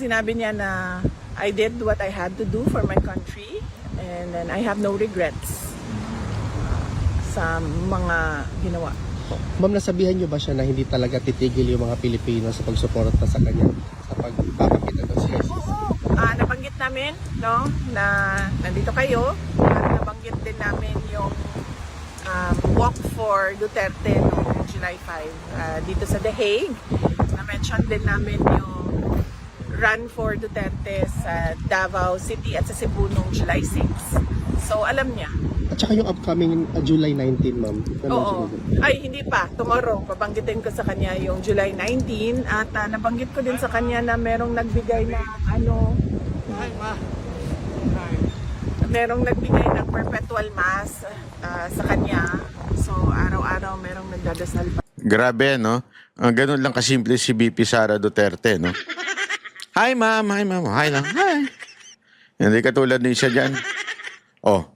sinabi niya na I did what I had to do for my country and then I have no regrets sa mga ginawa ko. Ma'am, nasabihan niyo ba siya na hindi talaga titigil yung mga Pilipino sa pagsuporta sa kanya sa pagpapakita ng CICC? Oo. Nabanggit namin, no, na nandito kayo. At nabanggit din namin yung walk for Duterte noong July 5 dito sa The Hague. Na-mention din namin yung run for Duterte sa Davao City at sa Cebu noong July 6. So, alam niya. At saka yung upcoming July 19, ma'am. Oo. Ay, hindi pa. Tomorrow, babanggitin ko sa kanya yung July 19 at nabanggit ko din sa kanya na merong nagbigay na merong nagbigay ng perpetual mass sa kanya. So, araw-araw merong nagdadasal pa. Grabe, no? Ganun lang kasimple si BP Sara Duterte, no? Hi, ma'am. Hi, ma'am. Hi lang. Hi. Hindi katulad ni siya dyan. Oh,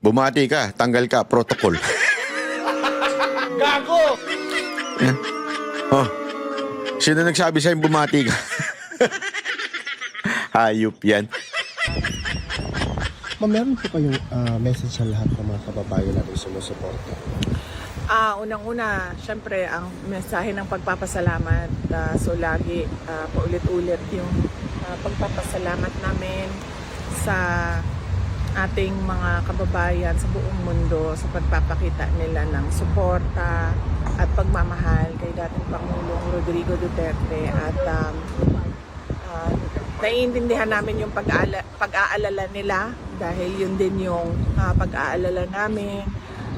bumati ka, tanggal ka, protocol. Gago! Yan. Oh, sino nagsabi sa'yo bumati ka? Hayop yan. Ma'am, meron po kayong message sa lahat ng mga kababayan natin sumusuporta? Unang-una, syempre, ang mensahe ng pagpapasalamat. So, lagi paulit-ulit yung pagpapasalamat namin sa ating mga kababayan sa buong mundo sa pagpapakita nila ng suporta at pagmamahal kay dating Pangulong Rodrigo Duterte at naiintindihan namin yung pag-aalala nila dahil yun din yung pag-aalala namin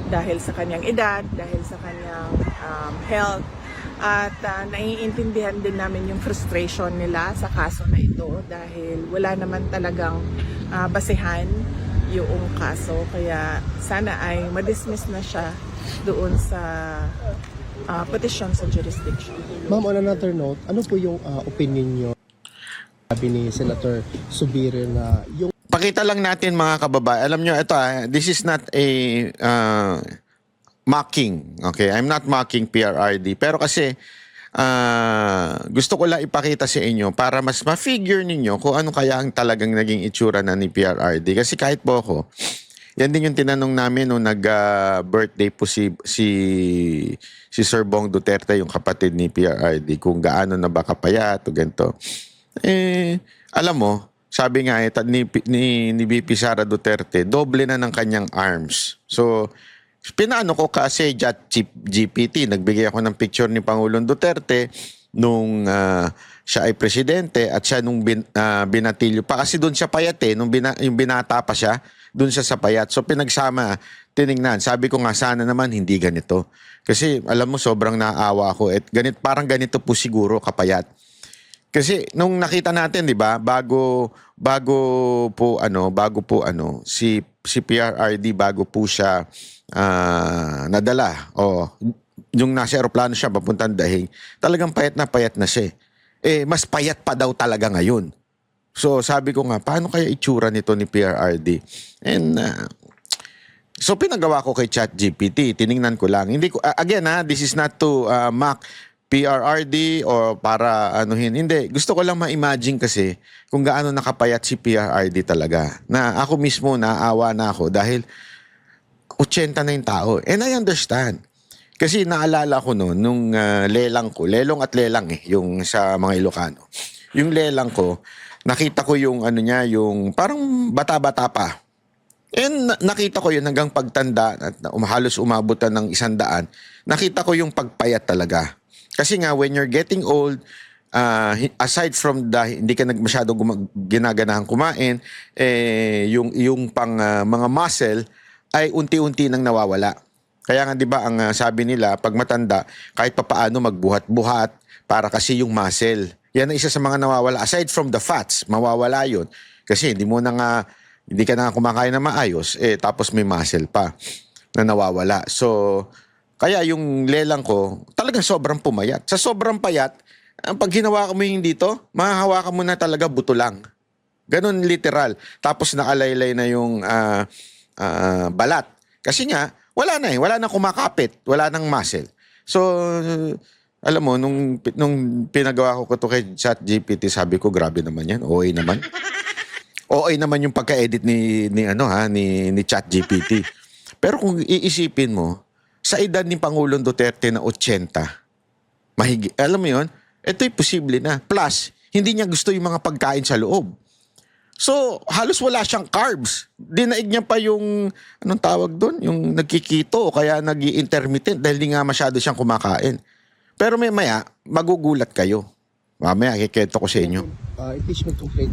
dahil sa kanyang edad, dahil sa kanyang health at naiintindihan din namin yung frustration nila sa kaso na ito dahil wala naman talagang basehan yung kaso, kaya sana ay ma-dismiss na siya doon sa petition sa jurisdiction. Ma'am, on another note, ano po yung opinion niyo sabi ni Senator Zubiri na yung Pakita lang natin mga kababayan. Alam nyo, ito this is not a mocking. Okay, I'm not mocking PRRD. Pero kasi gusto ko lang ipakita sa inyo para mas ma-figure ninyo kung ano kaya ang talagang naging itsura na ni PRRD. Kasi kahit po ako, yan din yung tinanong namin nung nag-birthday po si Sir Bong Duterte, yung kapatid ni PRRD, kung gaano na ba kapayat o ganito. Alam mo, sabi nga ni BP Sara Duterte, doble na ng kanyang arms. So, pinaano ko kasi GPT, nagbigay ako ng picture ni Pangulong Duterte nung siya ay presidente at siya nung binatilyo pa. Kasi doon siya payat yung binata pa siya, doon siya sa payat. So pinagsama, tiningnan. Sabi ko nga sana naman hindi ganito. Kasi alam mo sobrang naawa ako. Parang ganito po siguro kapayat. Kasi nung nakita natin, 'di ba, bago po si PRRD bago po siya nadala yung nasa eroplano siya papuntang Dahig, talagang payat na siya. Mas payat pa daw talaga ngayon. So sabi ko nga, paano kaya itsura nito ni PRRD? And so pinagawa ko kay ChatGPT, tiningnan ko lang. Hindi ko again this is not to mock PRRD or para anuhin. Hindi, gusto ko lang ma-imagine kasi kung gaano nakapayat si PRRD talaga. Na ako mismo naawa na ako dahil 80 na yung tao. And I understand. Kasi naalala ko nung lelang ko, lelong at lelang yung sa mga Ilocano. Yung lelang ko, nakita ko yung yung parang bata-bata pa. And nakita ko yun hanggang pagtanda at halos umabot na ng 100. Nakita ko yung pagpayat talaga. Kasi nga, when you're getting old, aside from hindi ka masyadong ginaganahan kumain, yung pang mga muscle ay unti-unti nang nawawala. Kaya nga 'di ba ang sabi nila pag matanda kahit papaano magbuhat-buhat para kasi yung muscle. Yan ang isa sa mga nawawala aside from the fats, mawawala 'yon. Kasi hindi ka na kumakain na maayos tapos may muscle pa na nawawala. So kaya yung lelang ko talagang sobrang pumayat. Sa sobrang payat, pag ginawa mo yung dito, mahahawakan mo na talaga buto lang. Ganun literal. Tapos nakalaylay na yung balat. Kasi nga, wala na kumakapit. Wala nang muscle. So, Alam mo, nung pinagawa ko to kay ChatGPT, sabi ko, grabe naman yan. OA naman. OA naman yung pagka-edit ni ChatGPT. Pero kung iisipin mo, sa edad ni Pangulong Duterte na 80, alam mo yun, ito'y posible na. Plus, hindi niya gusto yung mga pagkain sa loob. So, halos wala siyang carbs. Dinaig niya pa yung, anong tawag doon? Yung nagkikito o kaya nag-intermittent dahil di nga masyado siyang kumakain. Pero maya, magugulat kayo. Mamaya, kikento ko sa inyo. Impeachment complaint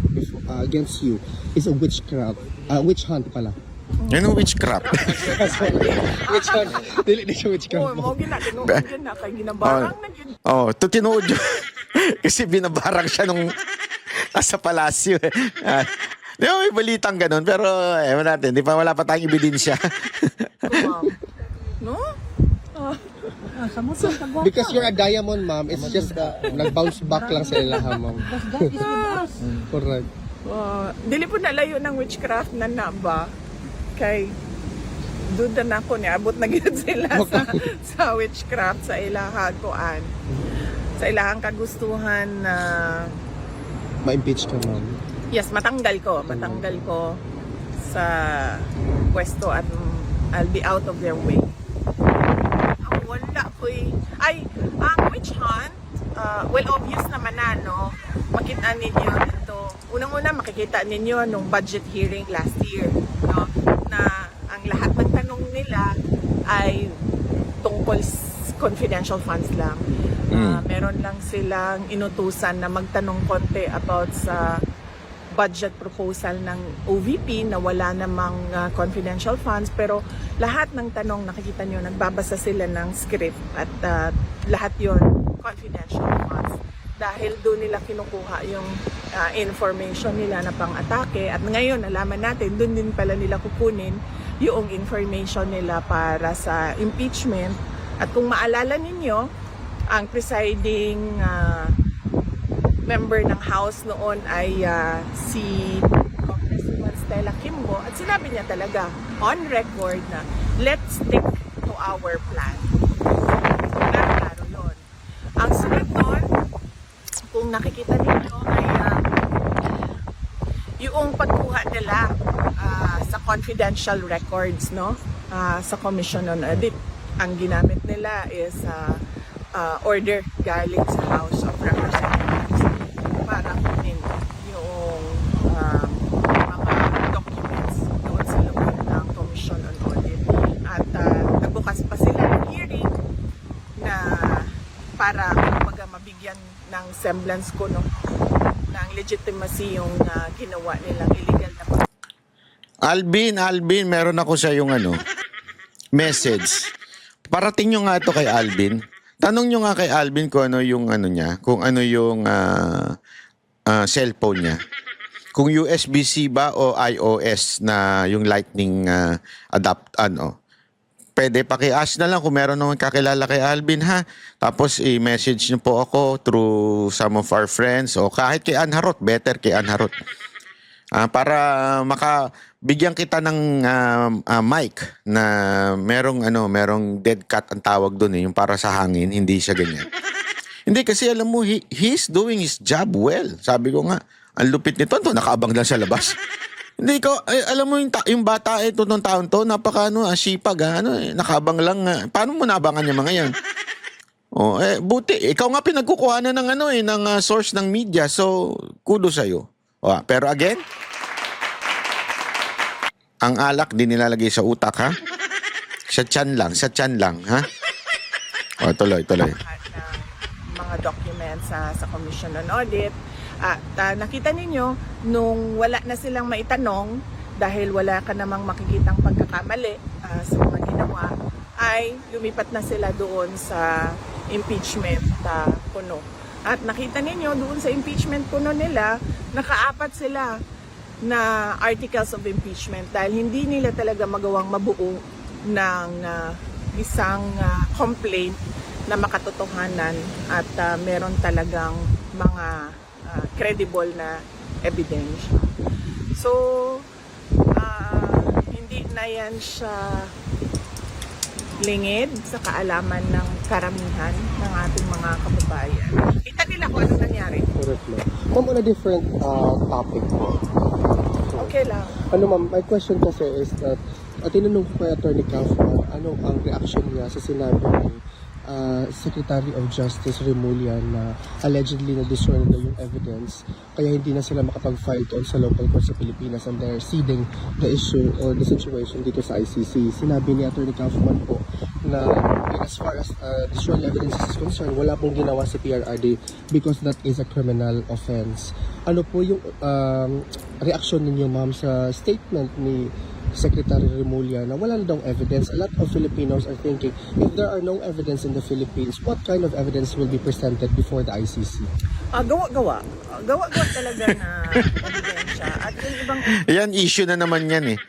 against you is a witchcraft. Witch hunt pala. Yan ang witchcraft. Witch hunt. Dili siya witchcraft. Oo, mo ginatin na kay ginabarang na yun. To tinood yun. Kasi binabarang siya nung nasa palasyo. Di ba may balitang ganun? Pero, ewan natin, wala pa tayong ebidensya. No? Because you're a diamond, ma'am. It's just nag-bounce back lang sa ilaha, ma'am. Correct. Dili po nalayo ng witchcraft na ba? Kay duda na ako niya. Abot na gid sila sa witchcraft sa ilahang kuan. Sa ilahang kagustuhan na Ma-impeach ka, ma'am. yes, matanggal ko sa pwesto at I'll be out of their way. Ang wala ko ang witch hunt, well, obvious naman na, no? Makita ninyo dito. Unang-una, makikita ninyo nung budget hearing last year, no? Na ang lahat ng tanong nila ay tungkol confidential funds lang. Meron lang silang inutusan na magtanong konti about sa budget proposal ng OVP na wala namang confidential funds, pero lahat ng tanong nakikita nyo, nagbabasa sila ng script at lahat yon confidential funds dahil doon nila kinukuha yung information nila na pang-atake at ngayon nalaman natin doon din pala nila kukunin yung information nila para sa impeachment. At kung maalala ninyo, ang presiding member ng House noon ay si Congresswoman Stella Kimbo at sinabi niya talaga on record na let's stick to our plan. Klaro yun. Ang sunod nun, kung nakikita ninyo ay yung pagkuha nila sa confidential records, no? Sa Commission on Audit. Ang ginamit nila is order galing sa House of Representatives para kunin yung mga documents doon sa loob ng Commission on Audit. At nagbukas pa sila ng hearing na para kumbaga mabigyan ng semblance ko, no, ng legitimacy yung ginawa nilang illegal na Alvin, meron ako sa yung message. Parating nyo nga ito kay Alvin. Tanong nyo nga kay Alvin kung ano yung niya, kung ano yung cellphone niya. Kung USB-C ba o iOS na yung Lightning Pwede paki-ask na lang kung meron naman kakilala kay Alvin, ha. Tapos i-message nyo po ako through some of our friends o kahit kay Ann Harot, better kay Ann Harot. Para makabigyan kita ng mic na merong dead cat ang tawag doon, yung para sa hangin, hindi siya ganyan. Hindi kasi alam mo, he's doing his job well. Sabi ko nga, ang lupit nito, nakaabang lang sa labas. Hindi ko, alam mo yung bata ito nung taon to, napaka sipag, nakaabang lang. Paano mo naabangan yung mga yan? Buti, ikaw nga pinagkukuhanan ng ng source ng media, so kudos sa'yo. Pero again, ang alak di nilalagay sa utak, ha? Sa tiyan lang, ha? Tuloy. Mga documents sa Commission on Audit. At nakita ninyo, nung wala na silang maitanong, dahil wala ka namang makikitang pagkakamali sa mga ginawa, ay lumipat na sila doon sa impeachment puno. At nakita ninyo, doon sa impeachment puno nila, nakaapat sila na articles of impeachment dahil hindi nila talaga magawang mabuo ng isang complaint na makatotohanan at meron talagang mga credible na evidence. So, hindi na yan siya lingid sa kaalaman ng karamihan ng ating mga kababayan. Kita nila kung ano nangyari. Correct, ma'am. Ma'am, on a different topic po. Okay lang. Ano ma'am, my question kasi is that tinanong ko kay Attorney Kaufman, ano ang reaction niya sa sinabi ni Secretary of Justice Remulla na allegedly na-destroy na yung evidence kaya hindi na sila makapag-file doon sa local court sa Pilipinas and they're ceding the issue or the situation dito sa ICC. Sinabi ni Attorney Kaufman po na as far as destroyed evidence is concerned, wala pong ginawa si PRRD because that is a criminal offense. Ano po yung reaction ninyo ma'am sa statement ni Secretary Remulla na wala daw evidence? A lot of Filipinos are thinking, if there are no evidence in the Philippines, what kind of evidence will be presented before the ICC? Gawa-gawa. Gawa-gawa talaga na ebidensya. At yung ibang Yan, issue na naman yan eh.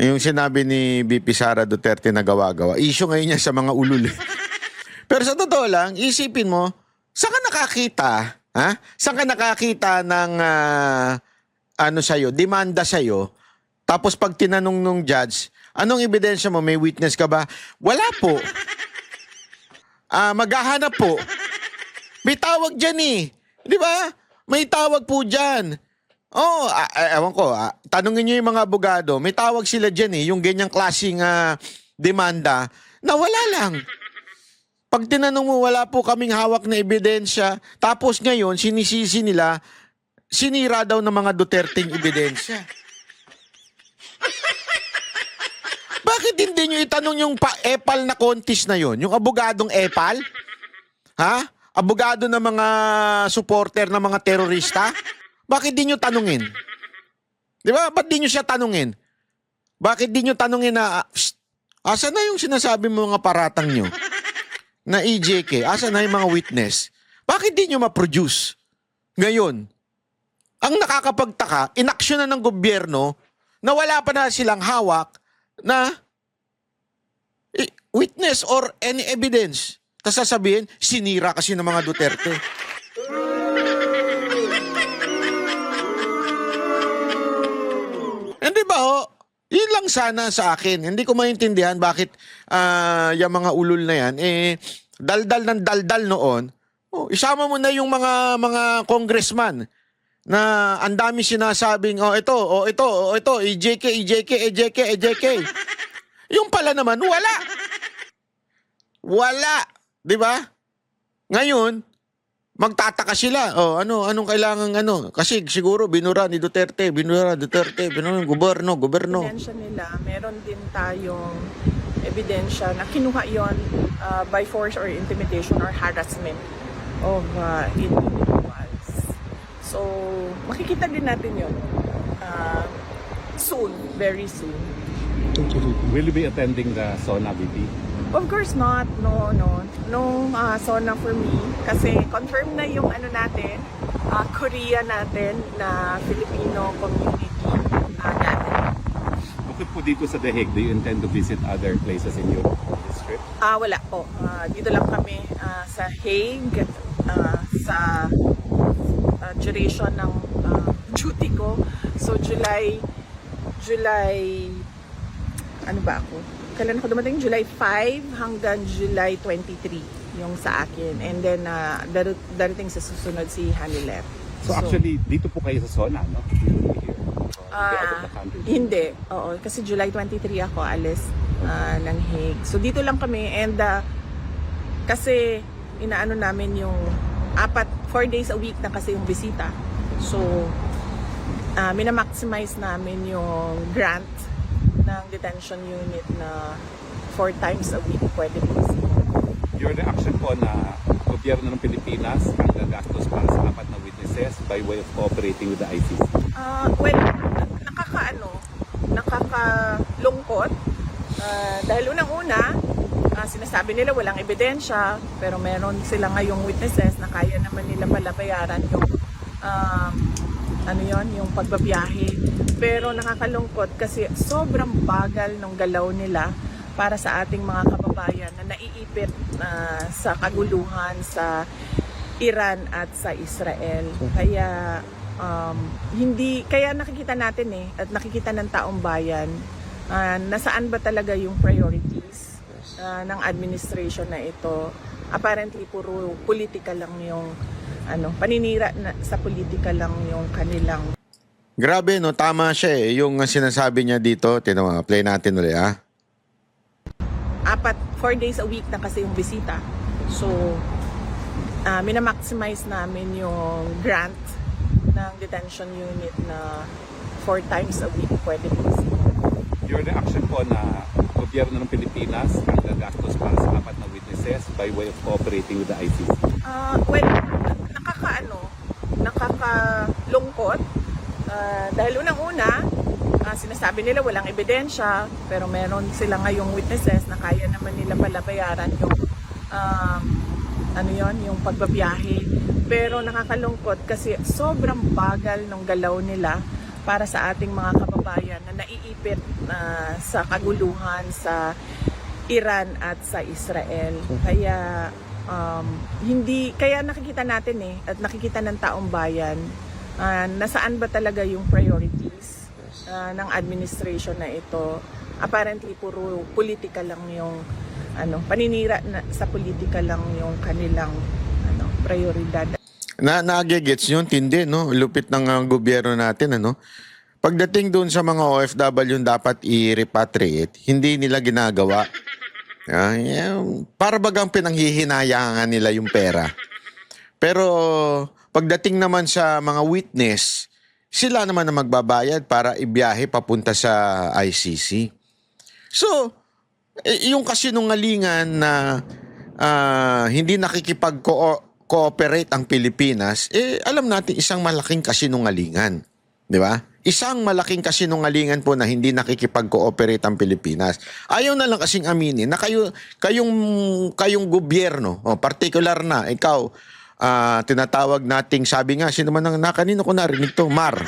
Yung sinabi ni BP Sara Duterte na gawa-gawa. Issue ngayon yan sa mga ulul. Pero sa totoo lang, isipin mo, saan ka nakakita? Ha? Saan ka nakakita ng demanda sa'yo? Tapos pag tinanong nung judge, anong ebidensya mo? May witness ka ba? Wala po. Maghahanap po. May tawag dyan eh. Di ba? May tawag po dyan. Oh, ewan ko. Tanungin nyo yung mga abogado. May tawag sila dyan eh. Yung ganyang klaseng demanda na wala lang. Pag tinanong mo, wala po kaming hawak na ebidensya. Tapos ngayon, sinisisi nila, sinira daw ng mga Duterteng ebidensya. Bakit hindi nyo itanong yung pa-epal na contest na yon? Yung abogadong epal? Ha? Abogado ng mga supporter ng mga terorista? Bakit di nyo tanungin? Di ba? Ba't di nyo siya tanungin? Bakit di nyo tanungin na, asa na yung sinasabi mo mga paratang nyo? Na EJK, asa na yung mga witness? Bakit di nyo ma-produce? Ngayon, ang nakakapagtaka, inaksyon na ng gobyerno na wala pa na silang hawak na witness or any evidence. Tapos sasabihin, sinira kasi ng mga Duterte. Hindi ba ho? Yun lang sana sa akin. Hindi ko maintindihan bakit yung mga ulol na yan, daldal ng daldal noon. Oh, isama mo na yung mga congressman na ang dami sinasabing, ito, EJK. Yung pala naman, wala. Wala. Di ba? Ngayon, magtataka sila. Anong kailangan Kasi siguro, binura Duterte, goberno. ebidensya nila, meron din tayong ebidensya na kinuha yon by force or intimidation or harassment of individuals. So, makikita din natin yun soon, very soon. Thank you, VP. Will you be attending the SONA, VP? Of course not. No SONA for me. Kasi confirm na yung natin, Korea natin na Filipino community natin. Bukod po dito sa The Hague, do you intend to visit other places in Europe for this trip? Wala po. Dito lang kami sa Hague, sa duration ng duty ko. So July ano ba ako? Kailan ako dumating? July 5 hanggang July 23 yung sa akin. And then darating sa susunod si Hanilet. So actually, dito po kayo sa SONA, no? You will be here. Out of the country. Hindi. Oo. Kasi July 23 ako alis ng Hague. So dito lang kami. And kasi inaano namin yung 4 days a week na kasi yung bisita. So minamaximize namin yung grant ng detention unit na 4 times a week pwede bisita. Your reaction po na gobyerno ng Pilipinas ang gagastos para sa 4 na witnesses by way of cooperating with the ICC? Well, nakakalungkot. Dahil unang-una, sinasabi nila walang ebidensya, pero meron sila ngayong witnesses na kaya naman nila pala bayaran yung pagbabiyahe. Pero nakakalungkot kasi sobrang bagal ng galaw nila para sa ating mga kababayan na naiipit sa kaguluhan sa Iran at sa Israel. Kaya kaya nakikita natin at nakikita ng taong bayan nasaan ba talaga yung priorities. ng administration na ito. Apparently puro politika lang yung paninira sa politika lang yung kanilang. Grabe, no? Tama siya eh. Yung sinasabi niya dito, play natin ulit, ha? 4 days a week na kasi yung bisita. So, minamaximize namin yung grant ng detention unit na 4 times a week pwede bisita. Your reaction po na gobyerno ng Pilipinas ang gagastos para sa apat na witnesses by way of cooperating with the ICC? Well, nakakalungkot. Dahil unang-una, sinasabi nila walang ebidensya, pero meron sila ngayong witnesses na kaya naman nila pala bayaran yung pagbabiyahe. Pero nakakalungkot kasi sobrang bagal ng galaw nila para sa ating mga kababayan na naiipit sa kaguluhan sa Iran at sa Israel. Kaya kaya nakikita natin at nakikita ng taong bayan nasaan ba talaga yung priorities ng administration na ito. Apparently puro politika lang yung paninira sa politika lang yung kanilang prioridad. Nagigets yun, tindi, no? Lupit ng gobyerno natin, ano? Pagdating doon sa mga OFW yung dapat i-repatriate, hindi nila ginagawa. Para bagang pinanghihinayangan nila yung pera. Pero pagdating naman sa mga witness, sila naman na magbabayad para ibiyahe papunta sa ICC. So, yung kasinungalingan na hindi nakikipag-cooperate ang Pilipinas, alam natin isang malaking kasinungalingan. Di ba? Isang malaking kasinungalingan po na hindi nakikipag-cooperate ang Pilipinas. Ayaw na lang kasing aminin na kayong gobyerno, particular na, ikaw, tinatawag nating, sabi nga, sino man kanino ko narinig to? Mar.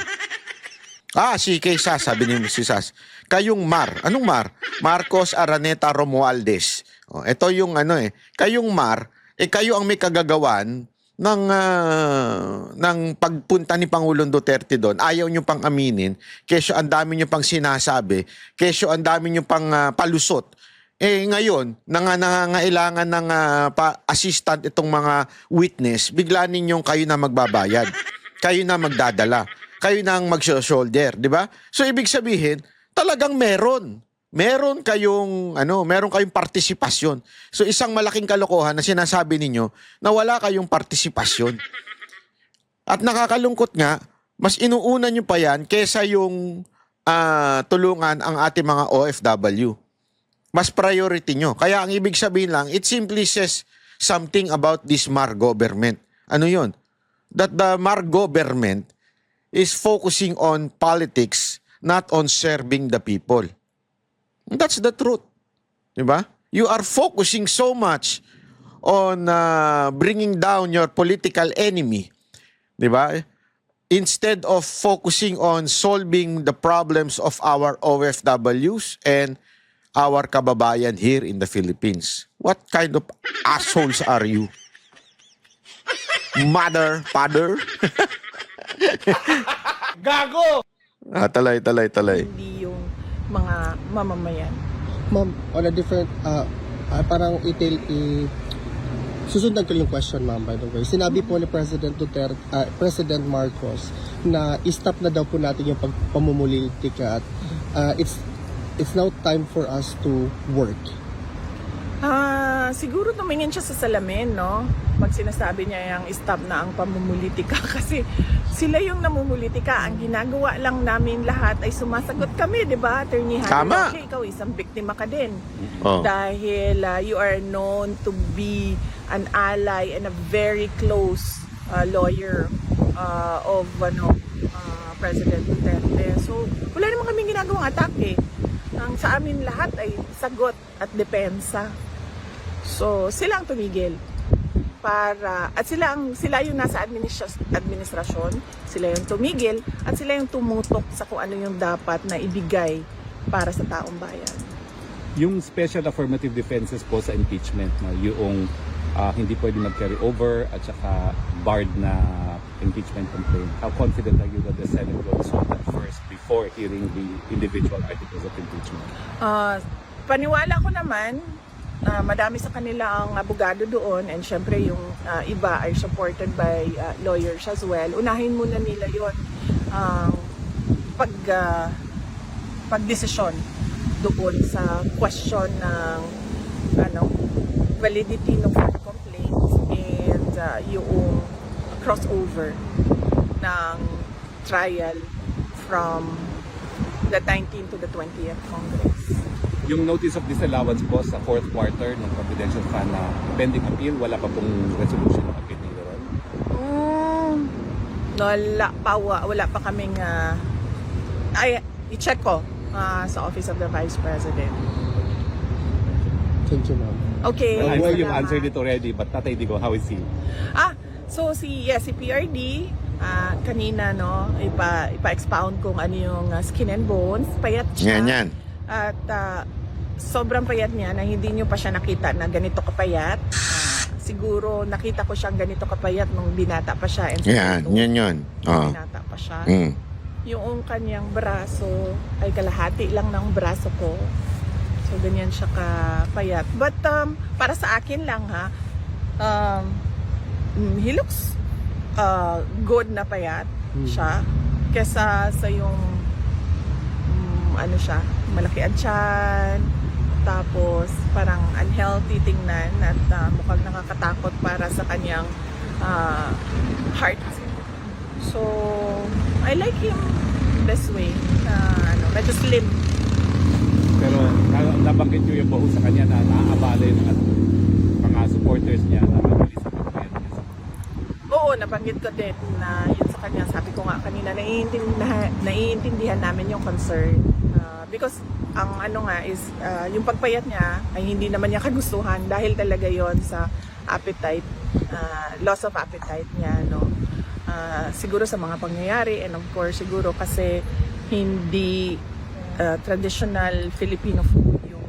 Si kay Sas, sabi ni si Sas. Kayong Mar. Anong Mar? Marcos Araneta Romualdez. Ito yung kayong Mar, kayo ang may kagagawan ng pagpunta ni Pangulong Duterte doon. Ayaw nyo pang aminin, kesyo ang dami nyo pang sinasabi, kesyo ang dami nyo pang palusot. Ngayon, nangangailangan ng assistant itong mga witness, bigla ninyong kayo na magbabayad. Kayo na magdadala. Kayo na ang mag-shoulder, di ba? So, ibig sabihin, talagang meron kayong partisipasyon. So, isang malaking kalokohan na sinasabi ninyo na wala kayong partisipasyon. At nakakalungkot nga, mas inuuna nyo pa yan kesa yung tulungan ang ating mga OFW. Mas priority nyo. Kaya ang ibig sabihin lang, it simply says something about this Mar government. Ano yun? That the Mar government is focusing on politics, not on serving the people. That's the truth. Diba? You are focusing so much on bringing down your political enemy. Diba? Instead of focusing on solving the problems of our OFWs and our kababayan here in the Philippines. What kind of assholes are you? Mother, father? Gago! Talay. Hindi yung mga mamamayan. Ma'am, on a different, parang susundan ko yung question, ma'am, by the way. Sinabi po ni President President Marcos na i-stop na daw po natin yung pamumulitika at it's now time for us to work. Siguro tumingin siya sa salamin, no? Pag sinasabi niya yung stop na ang pamumulitika kasi sila yung namumulitika. Ang ginagawa lang namin lahat ay sumasagot kami, di ba? Attorney Harry, tama. okay, ikaw isang biktima ka din. Oh. Dahil you are known to be an ally and a very close lawyer of President Duterte. So, wala naman kaming ginagawang atake. Ang sa amin lahat ay sagot at depensa. So, sila ang tumigil at sila yung nasa administrasyon, sila yung tumigil at sila yung tumutok sa kung ano yung dapat na ibigay para sa taong bayan. Yung special affirmative defenses po sa impeachment na yung hindi pwede mag-carry over at saka barred na impeachment complaint. How confident are you that the Senate will solve that first before hearing the individual articles of impeachment? Paniwala ko naman madami sa kanila ang abogado doon, and syempre yung iba ay supported by lawyers as well. Unahin muna nila yon ang pagdesisyon doon sa question ng validity ng complaints and yung crossover ng trial from the 19th to the 20th Congress. Yung notice of disallowance po sa fourth quarter ng confidential fund na pending appeal, wala pa pong resolution ng appeal nila ron? Wala pa kaming i-check ko sa Office of the Vice President. Thank you, ma'am. Okay. Well, I know you've salamat. answered it already, but Tatay Digo, how is he? So si PRD, kanina ipa-expound kung ano yung skin and bones, payat siya. Yan. At sobrang payat niya na hindi niyo pa siya nakita na ganito kapayat. Siguro nakita ko siyang ganito kapayat nung binata pa siya. And Yan. Oh. binata pa siya. Mm. Yung kanyang braso ay kalahati lang ng braso ko. So ganyan siya kapayat. But para sa akin lang he looks good na payat siya kesa sa yung malaki ang tiyan, tapos parang unhealthy tingnan at mukhang nakakatakot para sa kanyang heart. So I like him this way na medyo slim. Pero nabanggit nyo yung baho sa kanya na naaabala yung mga supporters niya na mabilis sa pagkain niya. Oo, nabanggit ko din na yun sa kanya. Sabi ko nga kanina, naiintindihan namin yung concern. Because ang is yung pagpayat niya ay hindi naman niya kagustuhan dahil talaga yon sa appetite, loss of appetite niya, no. Siguro sa mga pangyayari, and of course siguro kasi hindi traditional Filipino food yung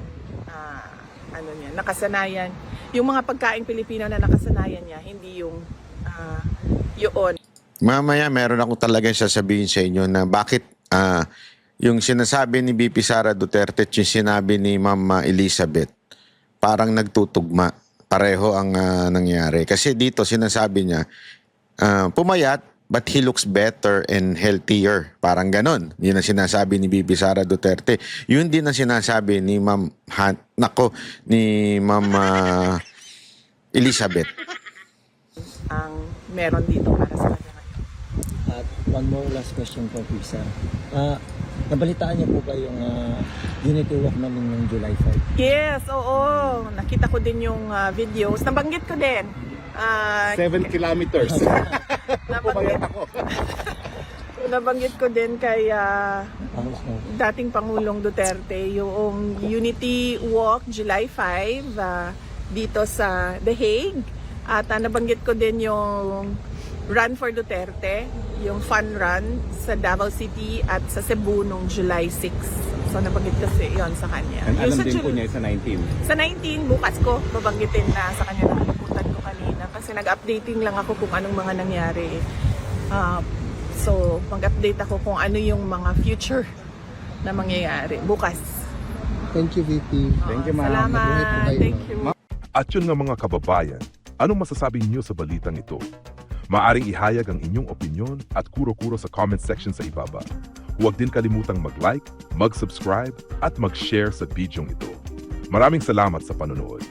niya, nakasanayan. Yung mga pagkaing Pilipino na nakasanayan niya, hindi yung yun. Mamaya meron ako talagang sasabihin sa inyo na bakit yung sinasabi ni BP Sara Duterte at yung sinabi ni Ma'am Elizabeth parang nagtutugma. Pareho ang nangyari. Kasi dito sinasabi niya, pumayat but he looks better and healthier. Parang ganon. Yun ang sinasabi ni BP Sara Duterte. Yun din ang sinasabi ni Ma'am Elizabeth. Ang meron dito para sa kanya. At one more last question po, Pisa. Nabalitaan niyo po ba yung unity walk namin ng July 5? Yes, oo. Nakita ko din yung videos. Nabanggit ko din. 7 kilometers. Nabanggit ko din kay dating Pangulong Duterte yung Unity Walk July 5 dito sa The Hague. At nabanggit ko din yung Run for Duterte, yung fun run sa Davao City at sa Cebu nung July 6. So nabanggit kasi yon sa kanya. And alam Yung din po niya sa 19. Sa 19, bukas ko babanggitin na sa kanya, nakalimutan ko kanina kasi nag-updating lang ako kung anong mga nangyari. So mag-update ako kung ano yung mga future na mangyayari bukas. Thank you, VP. Thank you, ma'am. Salamat. Mabuhay po kayo, Thank ma'am. you. At yun nga mga kababayan, anong masasabi niyo sa balitang ito? Maaring ihayag ang inyong opinyon at kuro-kuro sa comment section sa ibaba. Huwag din kalimutang mag-like, mag-subscribe at mag-share sa bidyong ito. Maraming salamat sa panonood.